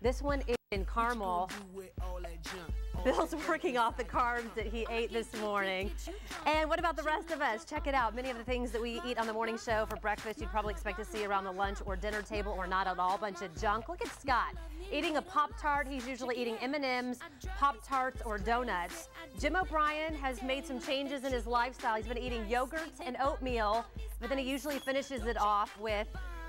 This one is in caramel. Bill's working off the carbs that he ate this morning. And what about the rest of us? Check it out. Many of the things that we eat on the morning show for breakfast, you'd probably expect to see around the lunch or dinner table, or not at all. A bunch of junk. Look at Scott eating a Pop-Tart. He's usually eating M&Ms, Pop-Tarts, or donuts. Jim O'Brien has made some changes in his lifestyle. He's been eating yogurts and oatmeal, but then he usually finishes it off with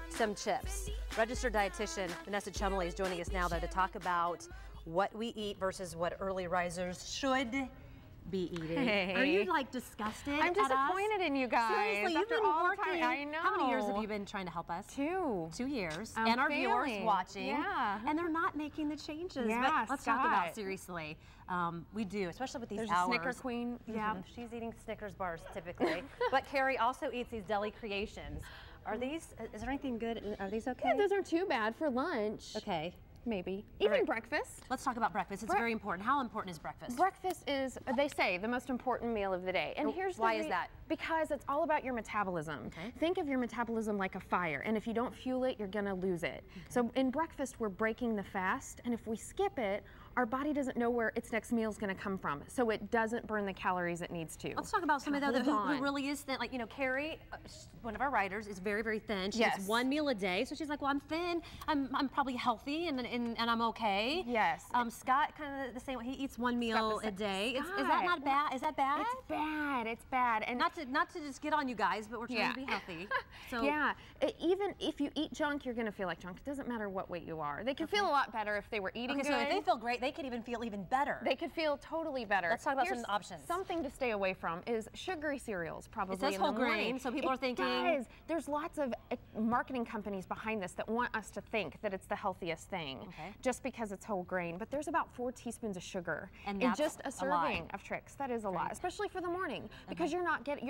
some chips. Registered dietitian Vanessa Chumley is joining us now, though, to talk about what we eat versus what early risers should be eating. Hey. Are you like disgusted? I'm disappointed in you guys. Seriously, you've been working. I know. How many years have you been trying to help us? 2. 2 years. I'm and our failing. viewers watching. Yeah. And they're not making the changes. Yeah, but let's talk about seriously. We do, especially with these There's hours. a Snicker Queen. Yeah, she's eating Snickers bars typically. But Carrie also eats these deli creations. Are these, is there anything good? Are these okay? Yeah, those aren't too bad for lunch. Okay. Maybe. Even breakfast. Let's talk about breakfast. It's very important. How important is breakfast? Breakfast is, they say, the most important meal of the day. And here's why is that? Because it's all about your metabolism. Okay. Think of your metabolism like a fire, and if you don't fuel it, you're gonna lose it. Okay. So in breakfast, we're breaking the fast, and if we skip it, our body doesn't know where its next meal is going to come from, so it doesn't burn the calories it needs to. Let's talk about somebody who really is thin. Like, you know, Carrie, one of our writers, is very, very thin. She eats 1 meal a day, so she's like, well, I'm thin, I'm probably healthy, and I'm okay. Yes. Scott, kind of the same way. He eats 1 meal a day. Is that not bad? Is that bad? It's bad. It's bad. And not to just get on you guys, but we're trying to be healthy. So yeah, even if you eat junk, you're going to feel like junk. It doesn't matter what weight you are. They could feel a lot better if they were eating good. So if they feel great, they could even feel even better. They could feel totally better. Let's talk about some options. Something to stay away from is sugary cereals, probably. It says whole grain, so people are thinking. It does. There's lots of marketing companies behind this that want us to think that it's the healthiest thing, just because it's whole grain. But there's about 4 teaspoons of sugar in just a serving of Trix. That is a lot, especially for the morning, because you're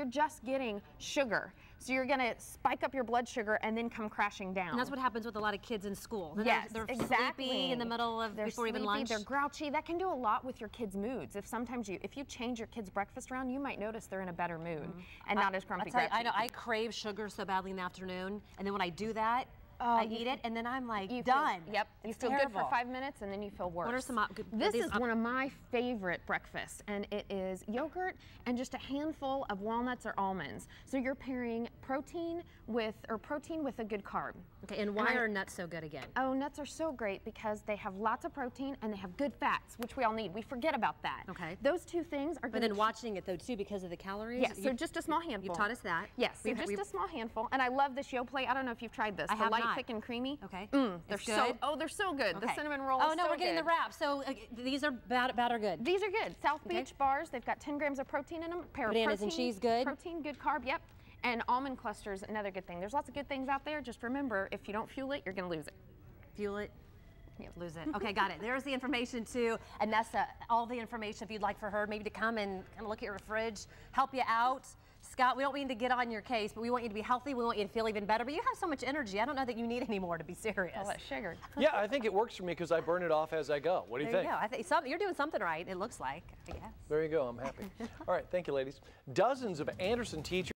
just getting sugar. So you're going to spike up your blood sugar and then come crashing down. And that's what happens with a lot of kids in school. Yes, they're exactly. sleepy in the middle of before even lunch. They're grouchy. That can do a lot with your kids' moods. If you change your kids' breakfast around, you might notice they're in a better mood and not as grumpy. I know I crave sugar so badly in the afternoon, and then when I do that, I eat it, and then I'm like, done. You feel good for 5 minutes, and then you feel worse. What are some This is one of my favorite breakfasts, and it is yogurt and just a handful of walnuts or almonds. So you're pairing protein with a good carb. Okay, and why are nuts so good again? Oh, nuts are so great because they have lots of protein and they have good fats, which we all need. We forget about that. Okay. Those 2 things are good. But then watching it, though, too, because of the calories? Yes, so just a small handful. You taught us that. Yes, so just a small handful. And I love this Yoplait. I don't know if you've tried this. I have not. Thick and creamy. Okay. They're so good. Okay. The cinnamon roll is we're getting the wrap. So these are bad or good? These are good. South Beach bars. They've got 10 grams of protein in them. Bananas and cheese, good? Protein, good carb, yep. And almond clusters, another good thing. There's lots of good things out there. Just remember, if you don't fuel it, you're going to lose it. Fuel it? Yep. Lose it. Okay, got it. There's the information too. Anessa, all the information if you'd like for her maybe to come and kind of look at your fridge, help you out. Scott, we don't mean to get on your case, but we want you to be healthy. We want you to feel even better. But you have so much energy. I don't know that you need any more, to be serious. All that sugar. Yeah, I think it works for me because I burn it off as I go. What do you think? There you go. I think you're doing something right, it looks like, I guess. There you go. I'm happy. All right. Thank you, ladies. Dozens of Anderson teachers